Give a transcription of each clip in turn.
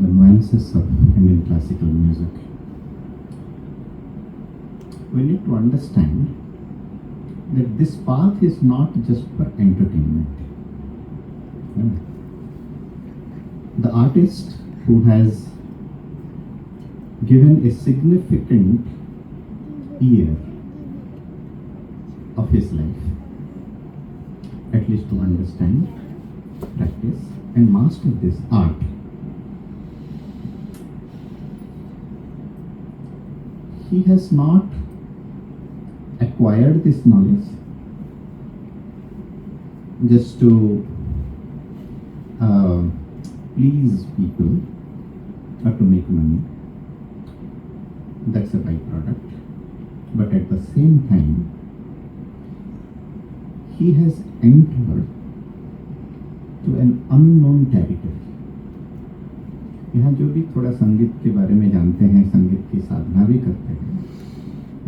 the nuances of Indian classical music. We need to understand that this path is not just for entertainment. The artist who has given a significant year of his life, at least to understand, practice, and master this art, he has not acquired this knowledge just to please people or to make money. That's a byproduct. But at the same time, he has entered to an unknown territory. यहाँ जो भी थोड़ा संगीत के बारे में जानते हैं, संगीत की साधना भी करते हैं,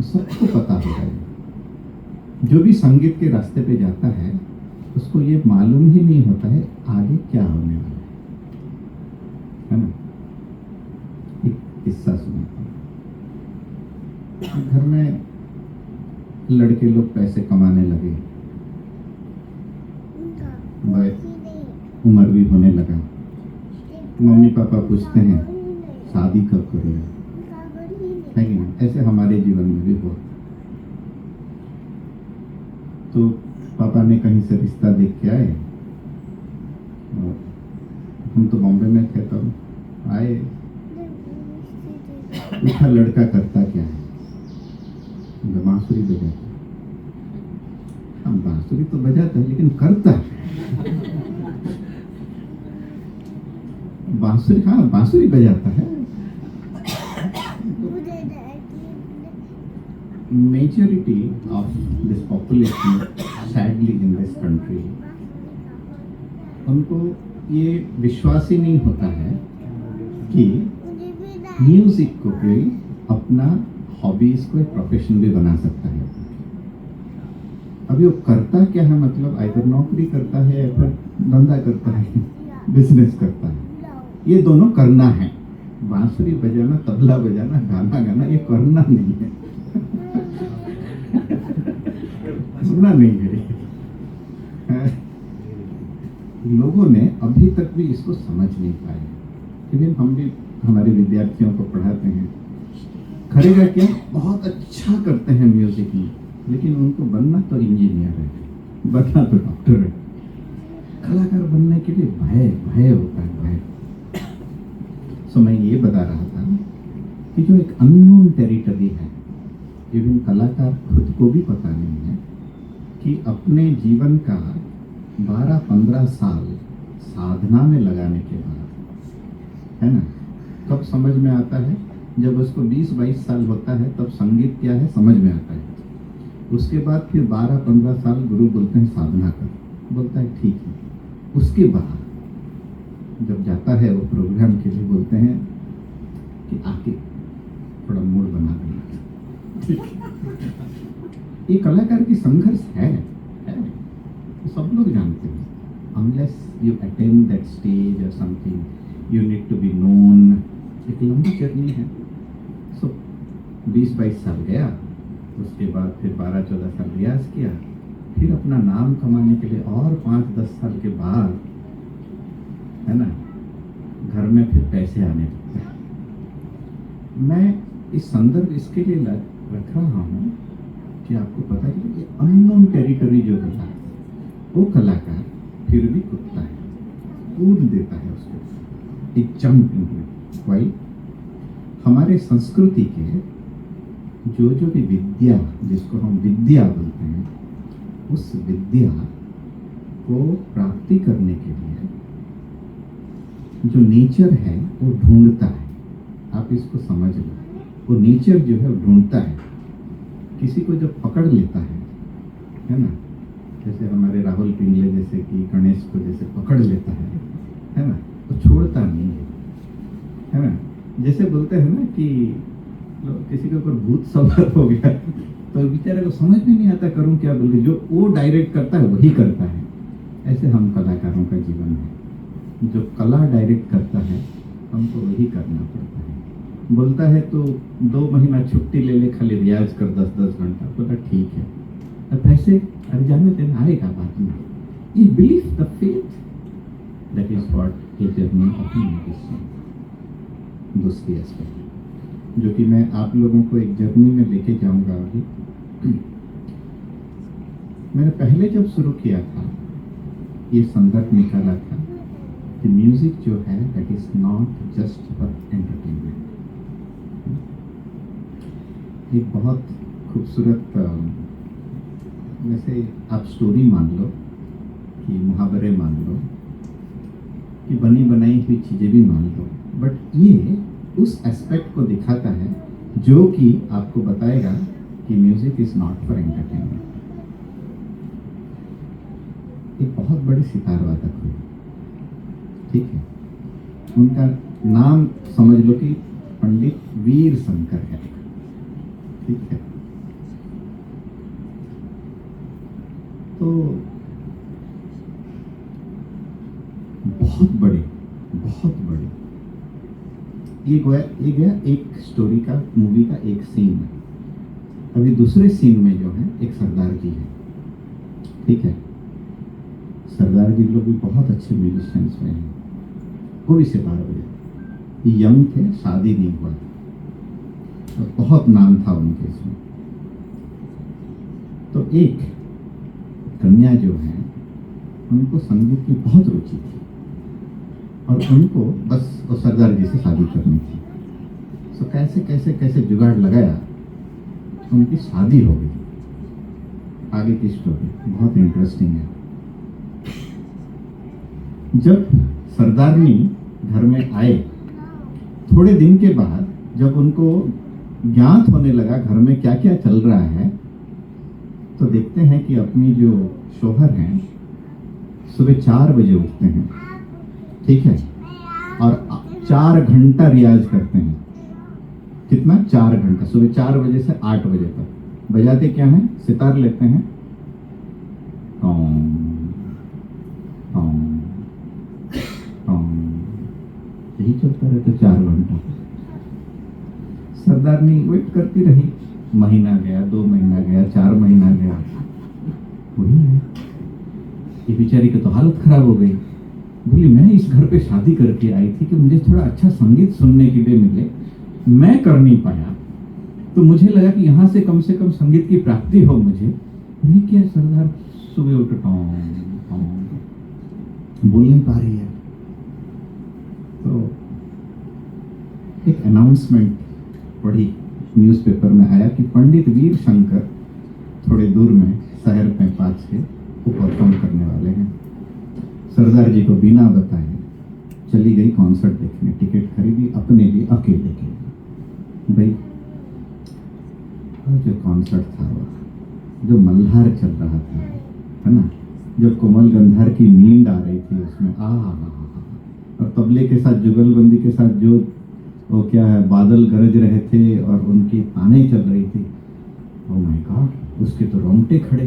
सबको पता होता है। जो भी संगीत के रास्ते पे जाता है, उसको ये मालूम ही नहीं होता है आगे क्या होने वाला है ना? एक किस्सा सुनाता हूँ। घर में लड़के लोग पैसे कमाने लगे, उम्र भी होने लगा। मम्मी पापा पूछते हैं शादी कब करोगे, है कि नहीं? ऐसे हमारे जीवन में भी हुआ। तो पापा ने कहीं से रिश्ता देख के आए, और हम तो बॉम्बे में थे, तो आए, पूछा लड़का करता क्या है? बांसुरी बजाता। हम बांसुरी तो बजाता है लेकिन करता है बांसुरी, हाँ बांसुरी बजाता है। Majority of this population, sadly in this country, उनको ये विश्वास ही नहीं होता है कि म्यूजिक को कोई अपना हॉबीज को एक प्रोफेशन भी बना सकता है। अभी वो करता क्या है, मतलब आइदर नौकरी करता है या फिर धंधा करता है, बिजनेस करता है। ये दोनों करना है। बांसुरी बजाना, तबला बजाना, गाना गाना, ये करना नहीं है। सुनना नहीं है। लोगों ने अभी तक भी इसको समझ नहीं पाए। लेकिन हम भी हमारे विद्यार्थियों को पढ़ाते हैं, करेगा क्या, बहुत अच्छा करते हैं म्यूजिक में, लेकिन उनको बनना तो इंजीनियर है, बनना तो डॉक्टर है। कलाकार बनने के लिए भय होता है, भय। सो मैं ये बता रहा था कि जो एक अननोन टेरिटरी है, इवन कलाकार खुद को भी पता नहीं है कि अपने जीवन का 12-15 साल साधना में लगाने के बाद, है ना, कब समझ में आता है? जब उसको 20-22 साल होता है, तब संगीत क्या है समझ में आता है। उसके बाद फिर 12-15 साल गुरु बोलते हैं साधना कर, बोलता है ठीक है। उसके बाद जब जाता है वो प्रोग्राम के लिए, बोलते हैं कि आके थोड़ा मूड बना देना। ये कलाकार की संघर्ष है, तो सब लोग जानते हैं। Unless you attain that stage or something, you need to be known. एक लंबी जर्नी है। सो 20-22 साल गया, उसके बाद फिर 12-14 साल रियाज किया, फिर अपना नाम कमाने के लिए और 5-10 साल के बाद, है ना, घर में फिर पैसे आने लगते हैं। मैं इस संदर्भ इसके लिए रख रहा हूँ कि आपको पता है कि ये अननोन टेरिटरी जो होता है, वो कलाकार फिर भी कूदता है, कूद देता है उसको, एक जंप इनटू। वाई? हमारे संस्कृति के जो भी विद्या, जिसको हम विद्या बोलते हैं, उस विद्या को प्राप्ति करने के लिए जो नेचर है वो ढूंढता है। आप इसको समझ लो, वो नेचर जो है वो ढूंढता है। किसी को जब पकड़ लेता है ना, जैसे हमारे राहुल पिंगले जैसे कि गणेश को जैसे पकड़ लेता है ना, वो छोड़ता नहीं है ना। जैसे बोलते हैं ना कि किसी के ऊपर भूत सवार हो गया, तो बेचारे को समझ में नहीं आता करूं क्या, बोल के जो वो डायरेक्ट करता है वही करता है। ऐसे हम कलाकारों का जीवन है। जो कला डायरेक्ट करता है हमको वही करना पड़ता है। बोलता है तो 2 महीना छुट्टी ले ले, खाली रियाज कर 10-10 घंटा। बोला ठीक है। अब पैसे अरे जाने देना, आएगा बाद में। ये belief, the faith, that is what a journey of meditation. दूसरी एस्पेक्ट जो कि मैं आप लोगों को एक जर्नी में लेके जाऊंगा अभी। मैंने पहले जब शुरू किया था ये संदर्भ निकाला था कि म्यूजिक जो है that is not just for entertainment. एक बहुत खूबसूरत, वैसे आप स्टोरी मान लो कि मुहावरे मान लो कि बनी बनाई हुई चीज़ें भी मान लो, बट ये उस एस्पेक्ट को दिखाता है जो कि आपको बताएगा कि music is not for entertainment. एक बहुत बड़े सितार वादक हुए, ठीक है, उनका नाम समझ लो कि पंडित वीर शंकर है, ठीक है। तो बहुत बड़े ये गया एक स्टोरी का, मूवी का एक सीन है। अभी दूसरे सीन में जो है एक सरदार जी है, ठीक है। सरदार जी लोग भी बहुत अच्छे म्यूजिशियंस में हैं, वो भी सितार बजे, यंग थे, शादी नहीं हुआ था और बहुत नाम था उनके इसमें। तो एक कन्या जो है उनको संगीत की बहुत रुचि थी और उनको बस वो सरदार जी से शादी करनी थी। तो कैसे कैसे कैसे जुगाड़ लगाया, उनकी शादी हो गई। आगे की स्टोरी बहुत इंटरेस्टिंग है। जब सरदारनी घर में आए, थोड़े दिन के बाद जब उनको ज्ञात होने लगा घर में क्या क्या चल रहा है, तो देखते हैं कि अपनी जो शोहर हैं सुबह 4 बजे उठते हैं, ठीक है, और 4 घंटा रियाज करते हैं। कितना? 4 घंटा, सुबह 4 बजे से 8 बजे तक। बजाते क्या है? सितार लेते हैं, यही चलता रहता 4 घंटा। सरदारनी वेट करती रही, महीना गया, 2 महीना गया, 4 महीना गया, वही है। ये बेचारी की तो हालत खराब हो गई। बोली मैं इस घर पे शादी करके आई थी कि मुझे थोड़ा अच्छा संगीत सुनने के लिए मिले, मैं कर नहीं पाया, तो मुझे लगा कि यहाँ से कम संगीत की प्राप्ति हो मुझे। नहीं क्या सरदार सुबह उठ बोल नहीं पा रही है। तो एक अनाउंसमेंट पढ़ी, न्यूज़पेपर में आया कि पंडित वीर शंकर थोड़े दूर में शहर में पास के वो परफॉर्म करने वाले हैं। सरदार जी को बिना बताए चली गई कॉन्सर्ट देखने, टिकट खरीदी अपने लिए अकेले के भाई। जो कॉन्सर्ट था वो जो मल्हार चल रहा था, है ना, जब कोमल गंधार की नींद आ रही थी उसमें, और तबले के साथ जुगलबंदी के साथ जो वो क्या है बादल गरज रहे थे और उनकी ताने चल रही थी, ओह माय गॉड, उसके तो रोंगटे खड़े।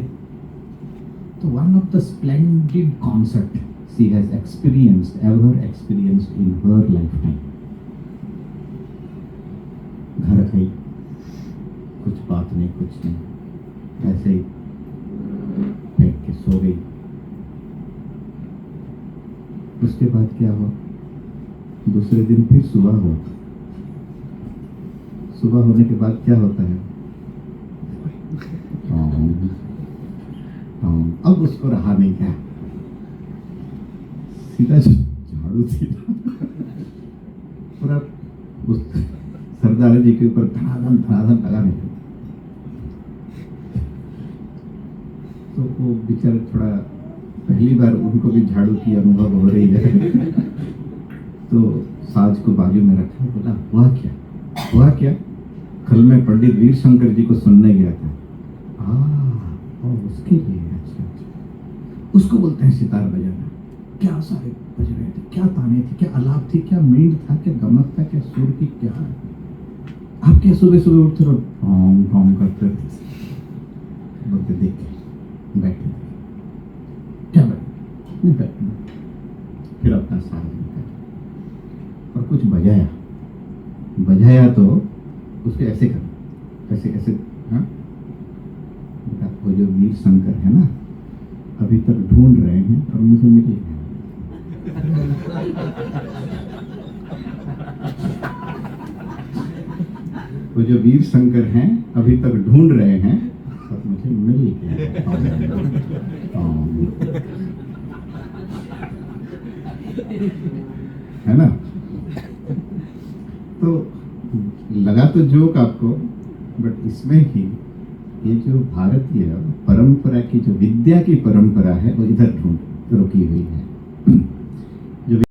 तो one of the splendid concert she has ever experienced in her lifetime. घर आई, कुछ बात नहीं, कुछ नहीं, ऐसे ही फेंक के सो गई। उसके बाद क्या हुआ? दूसरे दिन फिर सुबह हुआ। सुबह होने के बाद क्या होता है? अब उसको रहा नहीं क्या, सीधा झाड़ू सीधा पूरा उस सरदार जी के ऊपर धनाधन लगाने लगा। तो वो बेचारे थोड़ा पहली बार उनको भी झाड़ू की अनुभव हो रही है। तो साज को बाजू में रखा, बोला हुआ क्या? कल मैं पंडित वीर शंकर जी को सुनने गया था। उसके लिए अच्छा। उसको बोलते हैं सितार बजाना। क्या सारे बज रहे थे, क्या ताने थे, क्या आलाप थी, क्या मींड था, क्या गमक था, क्या सुर की, क्या आप क्या सुबह उठते रहो टॉम करते बोलते, देख बैठे क्या बैठे फिर अपना साथ और कुछ बजाया तो उसको ऐसे कर, ऐसे ऐसे। हाँ, वो जो वीर शंकर है ना, अभी तक ढूंढ रहे हैं और मुझे मिल गए। वो जो वीर शंकर हैं अभी तक ढूंढ रहे हैं और मुझे मिल गया। है ना? तो लगा तो जोक आपको, बट इसमें ही ये जो भारतीय परंपरा की जो विद्या की परंपरा है वो इधर ढूंढ रुकी हुई है।